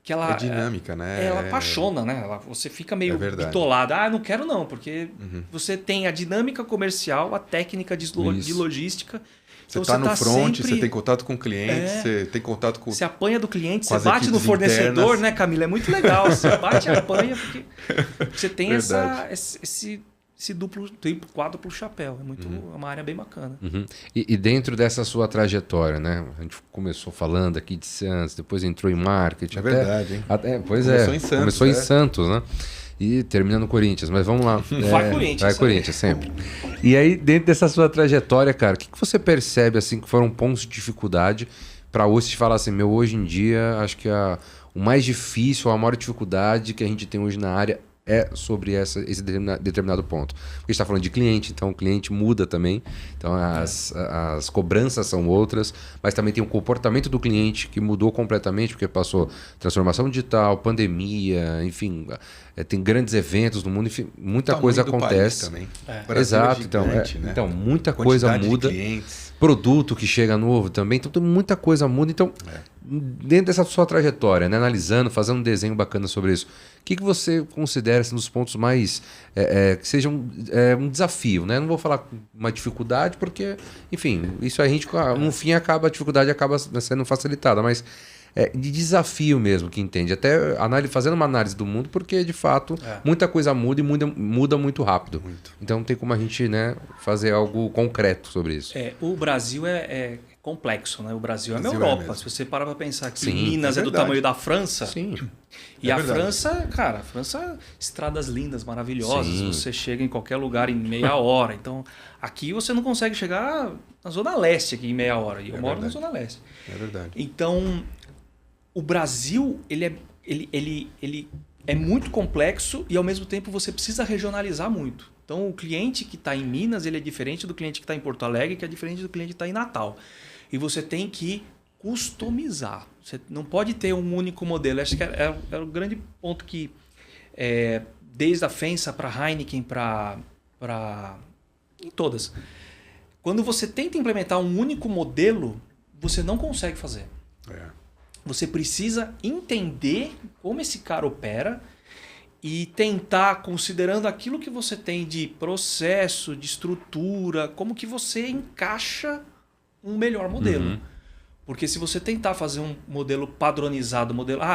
S3: ela...
S2: É dinâmica, né?
S3: Ela apaixona, né? Você fica meio bitolado. Não quero não, porque você tem a dinâmica comercial, a técnica de logística.
S2: Você está no front, você tem contato com o cliente, você tem contato com...
S3: Você apanha do cliente, você bate no fornecedor, internas. Né, Camila? É muito legal. Você bate e apanha, porque você tem esse duplo, triplo, quádruplo chapéu. É uma área bem bacana.
S1: E dentro dessa sua trajetória, né? A gente começou falando aqui de Santos, depois entrou em marketing.
S2: É verdade, hein?
S1: Começou em Santos. Começou em Santos, né? E termina no Corinthians, mas vamos lá.
S3: Vai Corinthians.
S1: Vai Corinthians, sempre. E aí, dentro dessa sua trajetória, cara, o que você percebe assim que foram pontos de dificuldade para hoje se falar assim, hoje em dia, acho que o mais difícil, a maior dificuldade que a gente tem hoje na área é sobre esse determinado ponto. Porque a gente está falando de cliente, então o cliente muda também. Então as cobranças são outras, mas também tem o comportamento do cliente que mudou completamente, porque passou transformação digital, pandemia, enfim, tem grandes eventos no mundo, enfim, muita coisa acontece.
S2: Também.
S1: Exato,
S2: é gigante, né?
S1: Então muita coisa muda. Produto que chega novo também, então muita coisa muda. Então, dentro dessa sua trajetória, né, analisando, fazendo um desenho bacana sobre isso, o que você considera assim, dos pontos mais que sejam um desafio, né? Não vou falar uma dificuldade, porque, enfim, isso a gente, no fim, a dificuldade acaba sendo facilitada, mas de desafio mesmo, que entende. Até fazendo uma análise do mundo, porque, de fato, muita coisa muda e muda muito rápido. Então, não tem como a gente, né, fazer algo concreto sobre isso.
S3: O Brasil é complexo, né? O Brasil é uma Europa. Se você parar para pensar que Minas é do tamanho da França...
S1: Sim.
S3: E a França, estradas lindas, maravilhosas. Sim. Você chega em qualquer lugar em meia hora. Então, aqui você não consegue chegar na Zona Leste aqui em meia hora. E eu moro na Zona Leste.
S2: É verdade.
S3: Então, o Brasil, ele é muito complexo e, ao mesmo tempo, você precisa regionalizar muito. Então, o cliente que está em Minas, ele é diferente do cliente que está em Porto Alegre, que é diferente do cliente que está em Natal. E você tem que customizar. Você não pode ter um único modelo. Acho que é o grande ponto que, desde a FENSA para a Heineken, em todas, quando você tenta implementar um único modelo, você não consegue fazer. Você precisa entender como esse cara opera e tentar, considerando aquilo que você tem de processo, de estrutura, como que você encaixa um melhor modelo. Porque se você tentar fazer um modelo padronizado,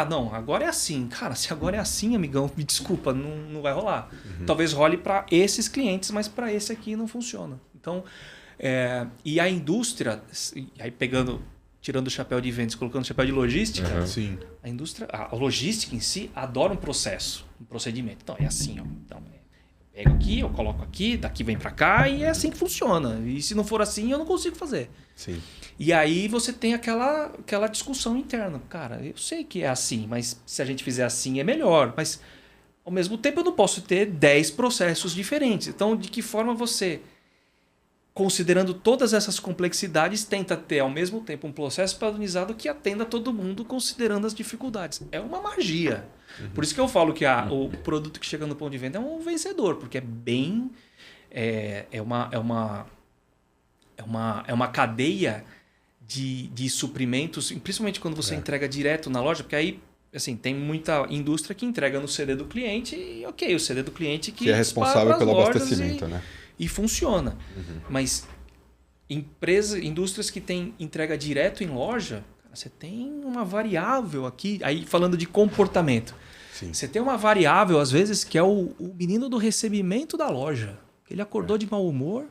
S3: não, agora é assim. Cara, se agora é assim, amigão, me desculpa, não vai rolar. Talvez role para esses clientes, mas para esse aqui não funciona. Então, e a indústria, aí tirando o chapéu de vendas, colocando o chapéu de logística, a indústria, a logística em si adora um processo, um procedimento. Então, é assim, ó. Então, pego aqui, eu coloco aqui, daqui vem para cá e é assim que funciona. E se não for assim, eu não consigo fazer.
S2: Sim.
S3: E aí você tem aquela discussão interna. Cara, eu sei que é assim, mas se a gente fizer assim é melhor. Mas, ao mesmo tempo, eu não posso ter 10 processos diferentes. Então, de que forma você, considerando todas essas complexidades, tenta ter, ao mesmo tempo, um processo padronizado que atenda todo mundo, considerando as dificuldades? É uma magia. Por isso que eu falo que o produto que chega no ponto de venda é um vencedor, porque é bem... É uma cadeia de suprimentos, principalmente quando você entrega direto na loja, porque aí assim, tem muita indústria que entrega no CD do cliente e ok, o CD do cliente que
S2: é responsável pelo abastecimento, né?
S3: E funciona. Mas indústrias que têm entrega direto em loja, cara, você tem uma variável aqui, aí falando de comportamento.
S2: Sim.
S3: Você tem uma variável, às vezes, que é o menino do recebimento da loja. Ele acordou de mau humor,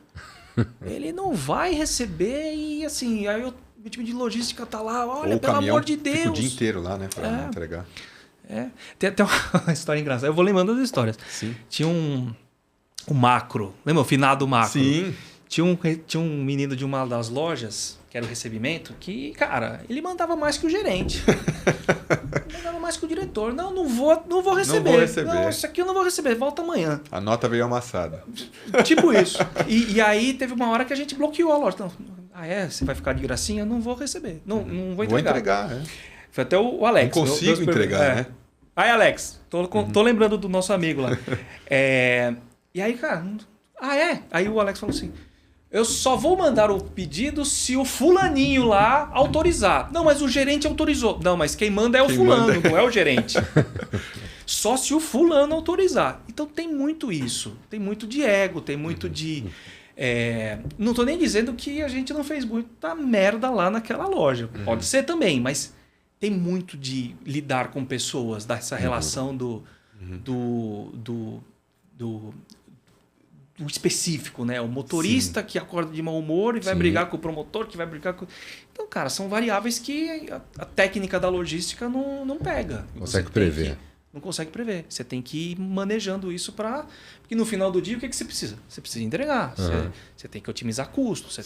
S3: ele não vai receber e assim, aí o time de logística tá lá, olha, pelo amor de Deus.
S2: Fica o dia inteiro lá, né, para entregar.
S3: Tem até uma história engraçada, eu vou lembrando das histórias.
S2: Sim.
S3: Tinha um Macro, lembra o finado Macro?
S2: Sim.
S3: Tinha um menino de uma das lojas, que era o recebimento, que, cara, ele mandava mais que o gerente. Mandava mais que o diretor. Não vou receber.
S2: Não vou receber.
S3: Não, isso aqui eu não vou receber, volta amanhã.
S2: A nota veio amassada.
S3: Tipo isso. E aí teve uma hora que a gente bloqueou a loja. Então, você vai ficar de gracinha? Não vou receber. Não vou entregar.
S2: Vou entregar,
S3: Foi até o Alex.
S2: Não consigo entregar, né?
S3: Aí, Alex, tô lembrando do nosso amigo lá. E aí, cara... Aí o Alex falou assim... Eu só vou mandar o pedido se o fulaninho lá autorizar. Não, mas o gerente autorizou. Não, mas quem manda é o fulano, não é o gerente. Só se o fulano autorizar. Então tem muito isso. Tem muito de ego, tem muito de... não estou nem dizendo que a gente não fez muita merda lá naquela loja. Pode ser também, mas tem muito de lidar com pessoas, dessa relação do específico, né? O motorista que acorda de mau humor e vai brigar com o promotor, que vai brigar com... Então, cara, são variáveis que a técnica da logística não pega.
S1: Consegue prever.
S3: Não consegue prever. Você tem que ir manejando isso para... Porque no final do dia, o que você precisa? Você precisa entregar. Você tem que otimizar custos. Você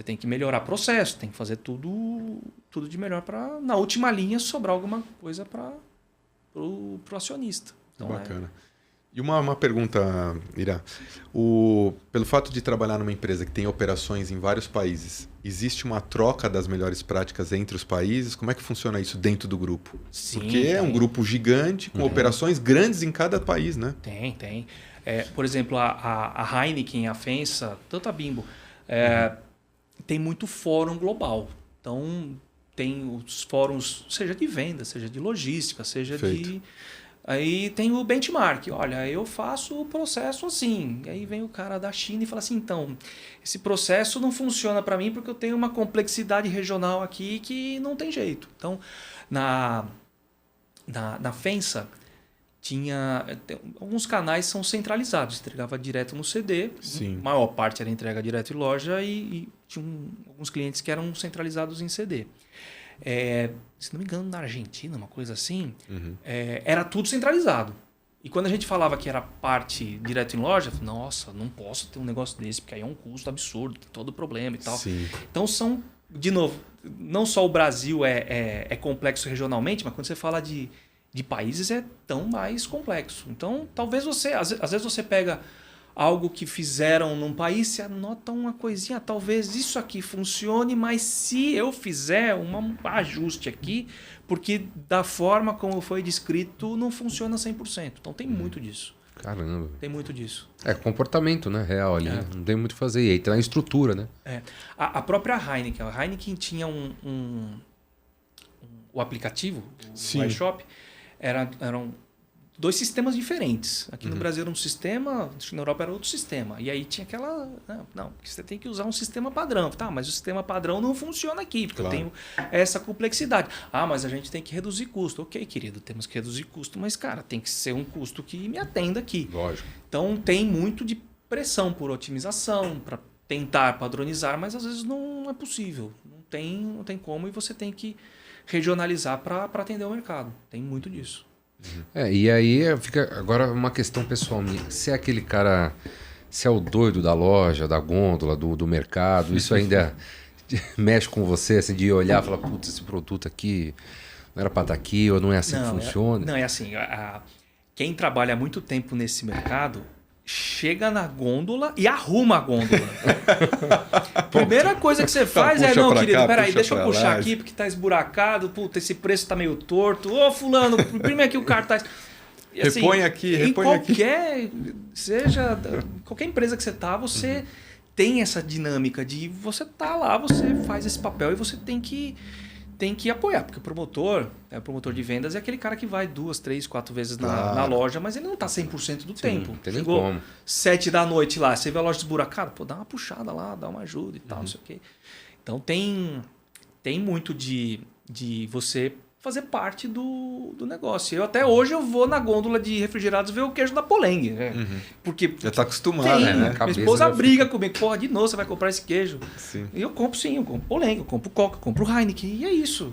S3: tem que melhorar processo. Tem que fazer tudo de melhor para, na última linha, sobrar alguma coisa para o acionista. Então,
S2: bacana. E uma pergunta, Ira. Pelo fato de trabalhar numa empresa que tem operações em vários países, existe uma troca das melhores práticas entre os países? Como é que funciona isso dentro do grupo?
S3: Sim,
S2: porque é um grupo gigante, com operações grandes em cada país, né?
S3: Tem. Por exemplo, a Heineken, a FEMSA, tanto a Bimbo, tem muito fórum global. Então, tem os fóruns, seja de venda, seja de logística, seja de... Aí tem o benchmark. Olha, eu faço o processo assim. E aí vem o cara da China e fala assim, então, esse processo não funciona para mim porque eu tenho uma complexidade regional aqui que não tem jeito. Então, na FEMSA, alguns canais são centralizados. Entregava direto no CD.
S2: Sim.
S3: A maior parte era entrega direto em loja e tinha alguns clientes que eram centralizados em CD. Se não me engano, na Argentina, uma coisa assim, era tudo centralizado. E quando a gente falava que era parte direto em loja, eu falei, nossa, não posso ter um negócio desse, porque aí é um custo absurdo, tem todo problema e tal.
S2: Sim.
S3: Então de novo, não só o Brasil é complexo regionalmente, mas quando você fala de países é tão mais complexo. Então, talvez às vezes você pega algo que fizeram num país, você anota uma coisinha, talvez isso aqui funcione, mas se eu fizer um ajuste aqui, porque da forma como foi descrito, não funciona 100%. Então tem muito disso.
S1: Caramba.
S3: Tem muito disso.
S1: Comportamento, né? Real ali. Não tem muito o que fazer. E aí tem a estrutura, né?
S3: A própria Heineken. A Heineken tinha o aplicativo, o iShop, eram 2 sistemas diferentes. Aqui no Brasil era um sistema, na Europa era outro sistema. E aí tinha aquela... Não, você tem que usar um sistema padrão. Tá, mas o sistema padrão não funciona aqui, porque eu tenho essa complexidade. Mas a gente tem que reduzir custo. Ok, querido, temos que reduzir custo, mas, cara, tem que ser um custo que me atenda aqui.
S2: Lógico.
S3: Então, tem muito de pressão por otimização, para tentar padronizar, mas às vezes não é possível. Não tem como e você tem que regionalizar para atender o mercado. Tem muito disso.
S1: E aí fica agora uma questão pessoal minha. Você é aquele cara, você é o doido da loja, da gôndola, do mercado, isso ainda mexe com você, assim, de olhar e falar, putz, esse produto aqui não era para estar aqui, ou não é assim que funciona?
S3: Não, é assim, quem trabalha há muito tempo nesse mercado chega na gôndola e arruma a gôndola. Primeira coisa que você faz não, querido, peraí, deixa eu puxar aqui porque tá esburacado, puta, esse preço tá meio torto. Ô, fulano, imprime aqui o cartaz.
S2: Assim, repõe aqui.
S3: Qualquer empresa que você tá, você tem essa dinâmica de você tá lá, você faz esse papel e você tem que apoiar, porque o promotor de vendas é aquele cara que vai 2, 3, 4 vezes na loja, mas ele não tá 100% do tempo.
S1: Não tem nem como.
S3: 7 da noite lá, você vê a loja esburacada, pô, dá uma puxada lá, dá uma ajuda e tal, não sei o quê. Então tem muito de você fazer parte do negócio. Até hoje eu vou na gôndola de refrigerados ver o queijo da Poleng, né? Porque
S2: já tá acostumado, né?
S3: Minha esposa briga comigo, porra, de novo você vai comprar esse queijo.
S2: Sim.
S3: E eu compro Poleng, eu compro Coca, eu compro Heineken, e é isso.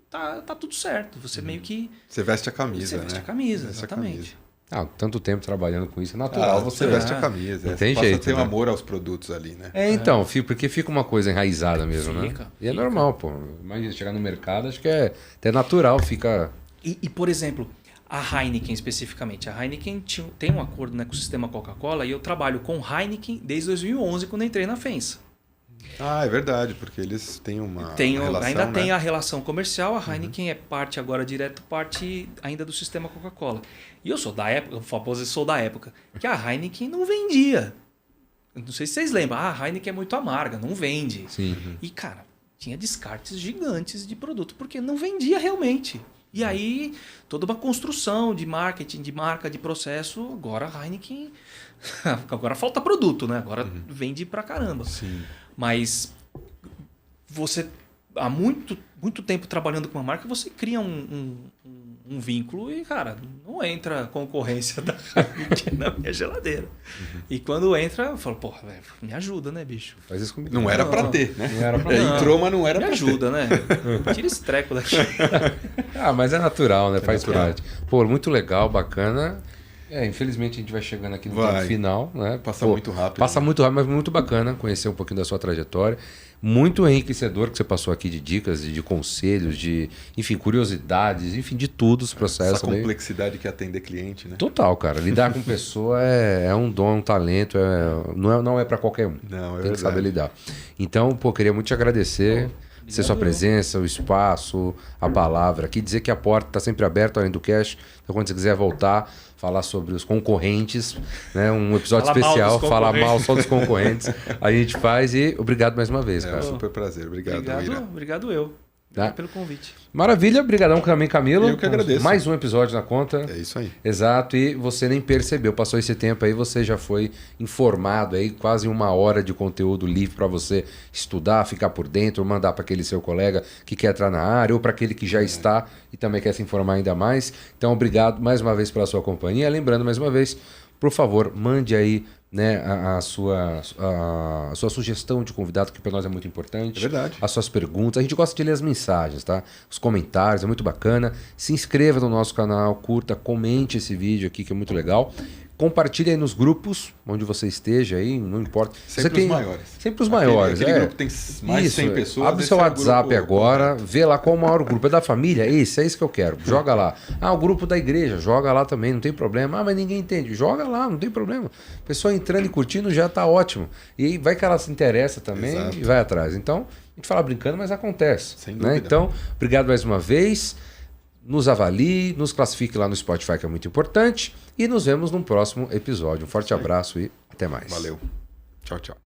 S3: Tá tudo certo. Você meio que...
S2: Você veste a camisa,
S3: Você veste a camisa, exatamente.
S1: Tanto tempo trabalhando com isso, é natural.
S2: Você veste a camisa.
S1: Não tem jeito.
S2: Você tem um amor aos produtos ali, né?
S1: Então, porque fica uma coisa enraizada mesmo, né? E é normal, pô. Imagina, chegar no mercado, acho que é até natural, fica...
S3: E, por exemplo, a Heineken especificamente. A Heineken tem um acordo, né, com o sistema Coca-Cola e eu trabalho com Heineken desde 2011, quando entrei na FENSA.
S2: É verdade, porque eles têm uma relação,
S3: ainda
S2: né?
S3: tem a relação comercial, a Heineken é parte agora direto, parte ainda do sistema Coca-Cola. E eu sou da época, que a Heineken não vendia. Não sei se vocês lembram, a Heineken é muito amarga, não vende.
S1: Sim.
S3: E, cara, tinha descartes gigantes de produto, porque não vendia realmente. E aí, toda uma construção de marketing, de marca, de processo, agora a Heineken... agora falta produto, né? Agora vende pra caramba.
S2: Sim.
S3: Mas você, há muito tempo trabalhando com uma marca, você cria um vínculo e, cara, não entra concorrência da Heineken na minha geladeira. E quando entra, eu falo, porra, velho, me ajuda, né, bicho?
S1: Faz isso comigo.
S2: Não era pra ter, né?
S1: Não era pra ter.
S2: Entrou, mas não era
S3: pra ter. Me ajuda, né? Tira esse treco daqui.
S1: Mas é natural, né? Faz parte. Pô, muito legal, bacana. Infelizmente a gente vai chegando aqui no tempo final, né?
S2: Passa muito rápido.
S1: Passa muito rápido, mas muito bacana conhecer um pouquinho da sua trajetória. Muito enriquecedor que você passou aqui de dicas, de conselhos, de, enfim, curiosidades, enfim, de tudo os processos.
S2: Essa complexidade que atender cliente, né?
S1: Total, cara. Lidar com pessoa é um dom, um talento, não é para qualquer um.
S2: Não,
S1: Tem que saber lidar. Então, queria muito te agradecer. Ser sua presença, o espaço, a palavra aqui, dizer que a porta está sempre aberta além do cash. Então, quando você quiser voltar, falar sobre os concorrentes, né? Um episódio especial, falar mal só dos concorrentes, a gente faz. E obrigado mais uma vez, cara.
S2: Um super prazer.
S3: Obrigado eu. Obrigado pelo convite.
S1: Maravilha, obrigadão também, Camilo.
S2: Eu que agradeço.
S1: Mais um episódio na conta.
S2: É isso aí.
S1: Exato, e você nem percebeu, passou esse tempo aí, você já foi informado aí, quase 1 hora de conteúdo livre para você estudar, ficar por dentro, mandar para aquele seu colega que quer entrar na área ou para aquele que já está e também quer se informar ainda mais. Então, obrigado mais uma vez pela sua companhia. Lembrando mais uma vez, por favor, mande aí, né, a sua sugestão de convidado, que para nós é muito importante.
S2: É verdade.
S1: As suas perguntas. A gente gosta de ler as mensagens, tá? Os comentários, é muito bacana. Se inscreva no nosso canal, curta, comente esse vídeo aqui, que é muito legal. Compartilhe aí nos grupos, onde você esteja aí, não importa.
S2: Sempre os maiores.
S1: Sempre os maiores.
S2: Aquele grupo tem mais de 100 pessoas.
S1: Abre seu WhatsApp agora, vê lá qual é o maior grupo. É da família? É isso que eu quero. Joga lá. O grupo da igreja, joga lá também, não tem problema. Mas ninguém entende. Joga lá, não tem problema. A pessoa entrando e curtindo já tá ótimo. E aí vai que ela se interessa também. Exato. E vai atrás. Então, a gente fala brincando, mas acontece.
S2: Sem dúvida.
S1: Né? Então, obrigado mais uma vez. Nos avalie, nos classifique lá no Spotify, que é muito importante. E nos vemos num próximo episódio. Um forte abraço e até mais.
S2: Valeu. Tchau, tchau.